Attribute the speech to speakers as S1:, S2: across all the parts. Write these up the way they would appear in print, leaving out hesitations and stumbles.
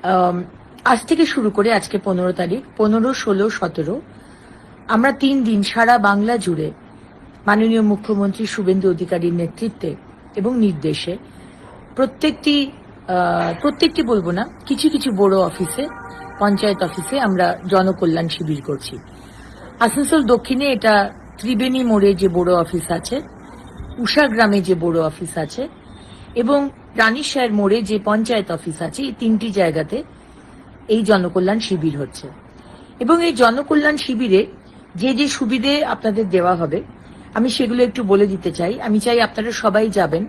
S1: আম, আজ থেকে শুরু করে আজকে 15 তারিখ, 15, 16, 17 আমরা 3 দিন সারা বাংলা জুড়ে মাননীয় মুখ্যমন্ত্রী শুভেন্দু অধিকারীর নেতৃত্বে এবং নির্দেশে প্রত্যেকটি বলবো না, কিছু কিছু বড় অফিসে, পঞ্চায়েত অফিসে আমরা জনকল্যাণ শিবির করছি। আসানসোল দক্ষিণে এটা ত্রিবেণী মোড়ে যে বড় অফিস আছে, উষা গ্রামে যে বড় অফিস আছে এবং রানীশাহের মোড়ে যে পঞ্চায়েত অফিস আছে, এই 3টি জায়গাতে এই জনকল্যাণ শিবির হচ্ছে। এবং এই জনকল্যাণ শিবিরে যে যে সুবিধে আপনাদের দেওয়া হবে আমি সেগুলো একটু বলে দিতে চাই। আমি চাই আপনারা সবাই যাবেন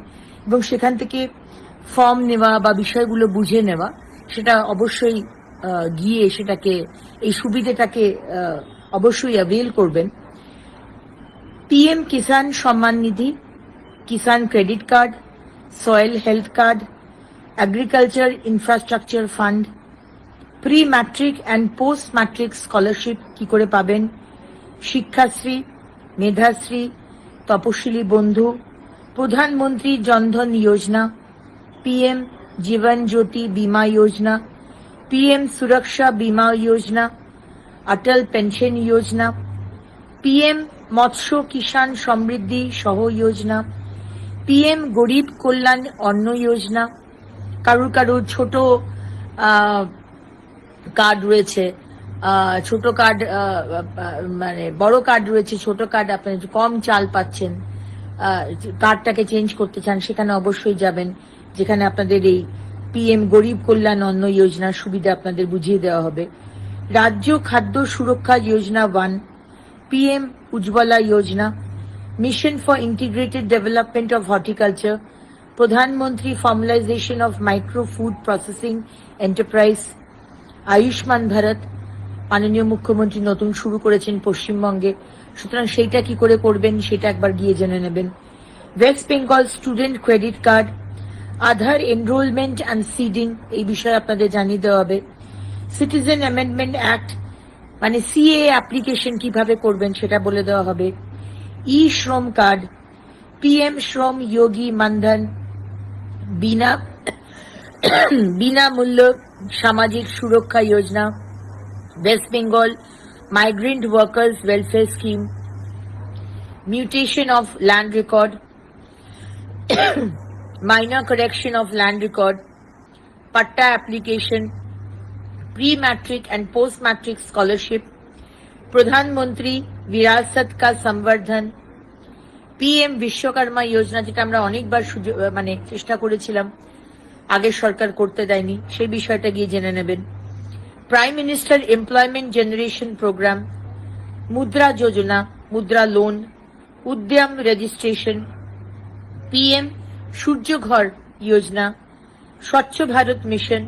S1: এবং সেখান থেকে ফর্ম নেওয়া বা বিষয়গুলো বুঝে নেওয়া, সেটা অবশ্যই গিয়ে সেটাকে, এই সুবিধাটাকে অবশ্যই অ্যাভেল করবেন। PM Kisan Samman Nidhi, Kisan credit card, soil health card, agriculture infrastructure fund, pre matric and post matric scholarship কি করে পাবেন, শিক্ষাশ্রী, মেধাশ্রী, তপশিলি বন্ধু, প্রধানমন্ত্রী জনধন যোজনা, পিএম জীবন জ্যোতি बीमा योजना, पीएम सुरक्षा बीमा योजना, अटल पेंशन योजना, पीएम मत्स्य किसान समृद्धि सह योजना, पीएम गरीब कल्याण अन्न योजना। কারুর কারুর ছোট কার্ড রয়েছে, ছোট কার্ড মানে বড় কার্ড রয়েছে, ছোট কার্ড আপনি কম চাল পাচ্ছেন, কার্ডটাকে চেঞ্জ করতে চান, সেখানে অবশ্যই যাবেন যেখানে আপনাদের এই পিএম গরিব কল্যাণ অন্ন যোজনার সুবিধা আপনাদের বুঝিয়ে দেওয়া হবে। Rajya Khadya Suraksha Yojana 1, PM Ujjwala Yojana, mission for integrated development of horticulture, Pradhan Mantri formalisation of micro food processing enterprise, Ayushman Bharat মাননীয় মুখ্যমন্ত্রী নতুন শুরু করেছেন পশ্চিমবঙ্গে, সুতরাং সেইটা কি করে করবেন সেটা একবার গিয়ে জেনে নেবেন। West Bengal student credit card, Aadhaar enrolment and seeding, এই বিষয়ে আপনাদের জানিয়ে দেওয়া হবে। সিটিজেন অ্যামেন্ডমেন্ট অ্যাক্ট মানে সিএ অ্যাপ্লিকেশন কিভাবে করবেন সেটা বলে দেওয়া হবে। ই শ্রম কার্ড, পিএম শ্রম যোগী Maandhan, Binamulya Samajik Suraksha Yojana, West Bengal migrant workers welfare scheme, mutation of land record, minor correction of land record, patta application, pre-matric and post-matric scholarship, pradhan mantri virasat ka samvardhan, pm vishwakarma योजना যেটা আমরা অনেকবার মানে চেষ্টা করেছিলাম, আগের সরকার করতে দেয়নি, সেই বিষয়টা গিয়ে জেনে নেবেন। Prime minister employment generation programme, Mudra Yojana, মুদ্রা লোন, উদ্যম রেজিস্ট্রেশন, পিএম সূর্য ঘর योजना, স্বচ্ছ Bharat mission,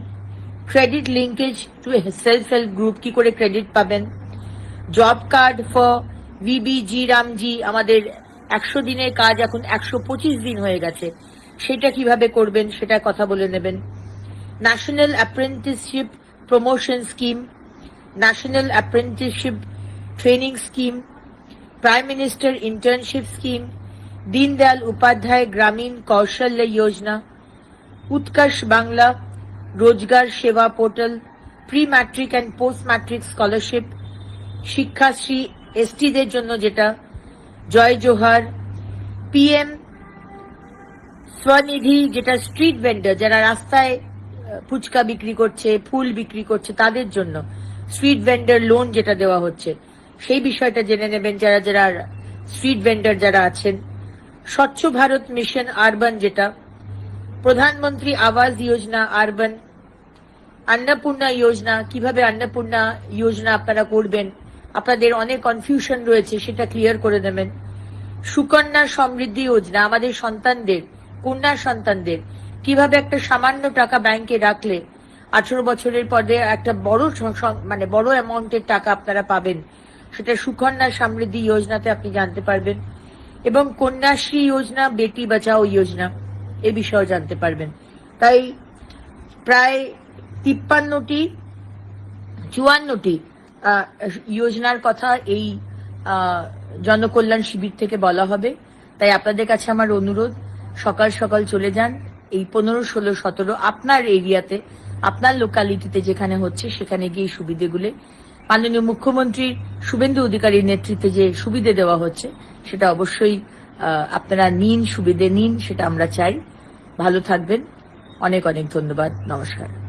S1: credit linkage to self help group, কি করে ক্রেডিট পাবেন, job card for VBG RAM G, আমাদের 100 দিনের কাজ এখন 125 দিন হয়ে গেছে, সেটা কিভাবে করবেন সেটা কথা বলে নেবেন। National apprenticeship promotion scheme, national apprenticeship training scheme, prime minister internship scheme, Deendayal Upadhyaya Grameen Kaushalya Yojana, Utkarsh Bangla, Rojgar Sewa portal, pre matric and post matric scholarship, Shikshashree एसटीদের জন্য যেটা, জয় জোহার, পিএম স্বনিধি যেটা স্ট্রিট ভেন্ডার যারা রাস্তায় ফুচকা বিক্রি করছে, ফুল বিক্রি করছে, তাদের জন্য স্ট্রিট ভেন্ডার লোন যেটা দেওয়া হচ্ছে, সেই বিষয়টা জেনে নেবেন যারা যারা স্ট্রিট ভেন্ডার যারা আছেন। স্বচ্ছ ভারত মিশন আরবান যেটা, প্রধানমন্ত্রী আবাস যোজনা আরবান, অন্নপূর্ণা যোজনা, কিভাবে অন্নপূর্ণা যোজনা আপনারা করবেন, আপনাদের অনেক কনফিউশন রয়েছে সেটা ক্লিয়ার করে দেবেন। সুকন্যা সমৃদ্ধি যোজনা, আমাদের সন্তানদের, কন্যা সন্তানদের কিভাবে একটা সামান্য টাকা ব্যাংকে রাখলে 18 বছরের পরে একটা মানে বড় অ্যামাউন্টের টাকা আপনারা পাবেন, সেটা সুকন্যা সমৃদ্ধি যোজনাতে আপনি জানতে পারবেন। এবং কন্যাশ্রী যোজনা, বেটি বাঁচাও যোজনা, এ বিষয়ে জানতে পারবেন। তাই প্রায় 54টি যোজনার কথা এই জনকল্যাণ শিবির থেকে বলা হবে। তাই আপনাদের কাছে আমার অনুরোধ, সকাল সকাল চলে যান। এই 15, 16, 17 আপনার এরিয়াতে আপনার লোকালিটিতে যেখানে হচ্ছে সেখানে গিয়ে সুবিধেগুলো মাননীয় মুখ্যমন্ত্রী শুভেন্দু অধিকারীর নেতৃত্বে যে সুবিধে দেওয়া হচ্ছে সেটা অবশ্যই আপনারা নিন, সুবিধে নিন, সেটা আমরা চাই। ভালো থাকবেন। অনেক অনেক ধন্যবাদ। নমস্কার।